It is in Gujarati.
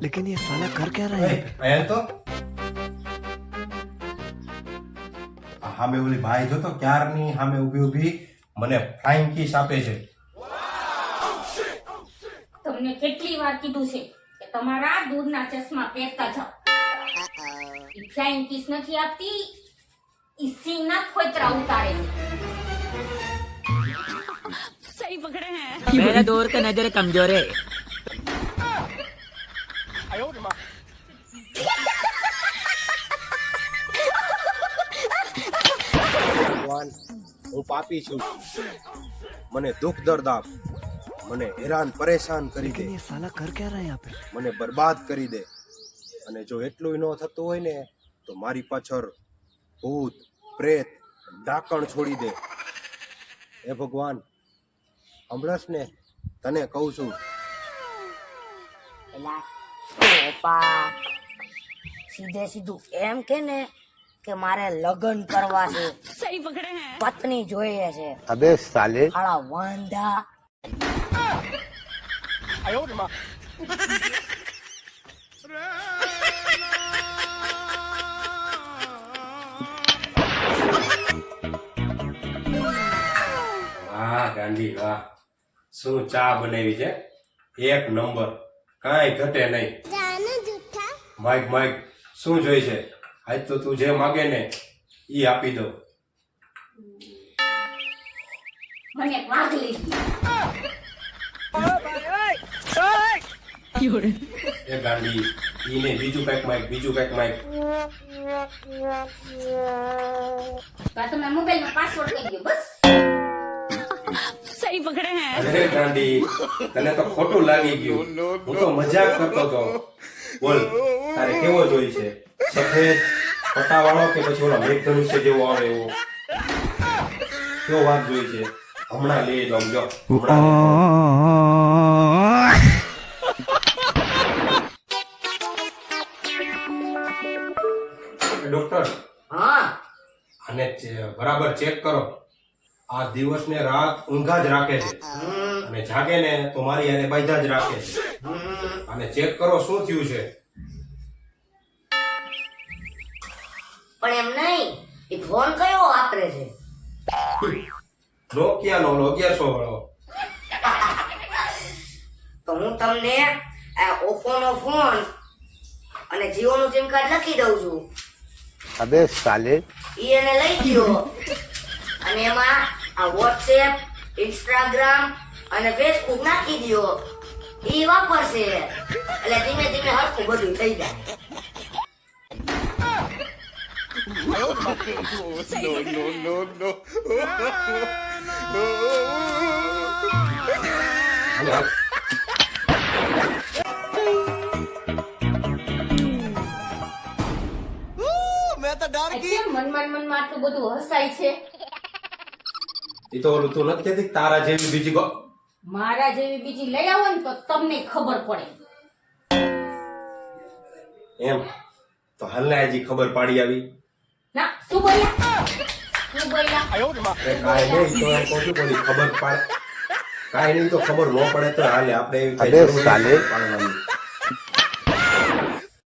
लेकिन ये साला कर क्या रहा है? આયા તો હામે ઓલી ભાઈ જો તો ક્યારની હામે ઊભી ઊભી મને ફ્લાઇંગ કિસ આપે છે. તમને કેટલી વાર કીધું છે કે તમારા દૂધના ચશ્મા પહેરતા જાઓ. ઈ ફ્લાઇંગ કિસ નથી આપતી, ઈ સીના ખોતરા ઉતારે છે. सही पकड़े हैं मेरा दौर का नजर कमजोर है ભગવાન હું પાપી છું, મને દુઃખ દર્દ આપ, મને હેરાન પરેશાન કરી દે, लेकिन ये साला कर क्या रहा है यहाँ पे? મને બરબાદ કરી દે. અને જો એટલું ન થતું હોય ને તો મારી પાછળ ભૂત પ્રેત ડાકણ છોડી દે. હે ભગવાન હમણાં ને તને કહું છું. એલા ઓપા સીધે સીધું એમ કે ને કે મારે લગ્ન કરવા છે, सही पकड़े हैं પત્ની જોઈએ છે. अबे साले હાળા વાંધા. વાહ ગાંધી વાહ, શું ચા બનાવી છે, એક નંબર, કાંઈ ઘટે નહીં. માઈક માઈક શું જોઈ છે? આજ તો તું જે માગે ને ઈ આપી દો. મને એક વાઘ લીધી. એ ગાંધી ઈને બીજું કઈક માઈક, બીજું કઈક માઈક. તો આ તમે મોબાઈલમાં પાસવર્ડ કહી દો બસ. सही पकड़े हैं અરે ગાંધી તને તો ખોટું લાગી ગયું, હું તો મજાક કરતો હતો. બોલ તારે કેવો જોઈ છે, સફેદ પટ્ટાવાળો કે પછી ઓલા મેઘધનુષ્ય જેવો આવે એવો? કેવો વાત જોઈ છે? હમણાં લઈ દઉં જો, હમણાં લઈ દઉં. ડોક્ટર હા આને બરાબર ચેક કરો. આ દિવસ ને રાત ઊંઘા જ રાખે છે અને જાગે ને તો મારી આને બાંધા જ રાખે છે. અને ચેક કરો શું થયું છે. પણ એમ નહીં, એ ફોન કયો વાપરે છે? નોકિયાનો 1100 વાળો. તો હું તમને આ ઓપ્પો નો ફોન અને જીઓ નું સિમ કાર્ડ લખી દઉં છું. अबे साले ઈ એને લઈ ગયો અને એમાં આ વોટ્સએપ, ઇન્સ્ટાગ્રામ અને ફેસબુક નાખી દ્યો. ઈ વાપરશે એટલે ધીમે ધીમે હરખું બધું થઈ જાય. અને આ- આ કેમ મનમાં આટલું બધું હસાય છે? ઈ તો ઓલું તું નથી કહેતી કે તારા જેવી બીજી મારા જેવી બીજી લઈ આવો ને તો તમને ખબર પડે. એમ તો હાલને હજી ખબર પાડી આવી. ના શું બોલ્યા? શું બોલ્યા? એ કાંઈ નહીં તો એમ કહું છું કે ઓલી ખબર પાડે, કાંઈ નહીં તો ખબર ન પડે તો હાલે આપણે એવી કાંઈ અબે જરૂર નથી સાલે. પાડવાની.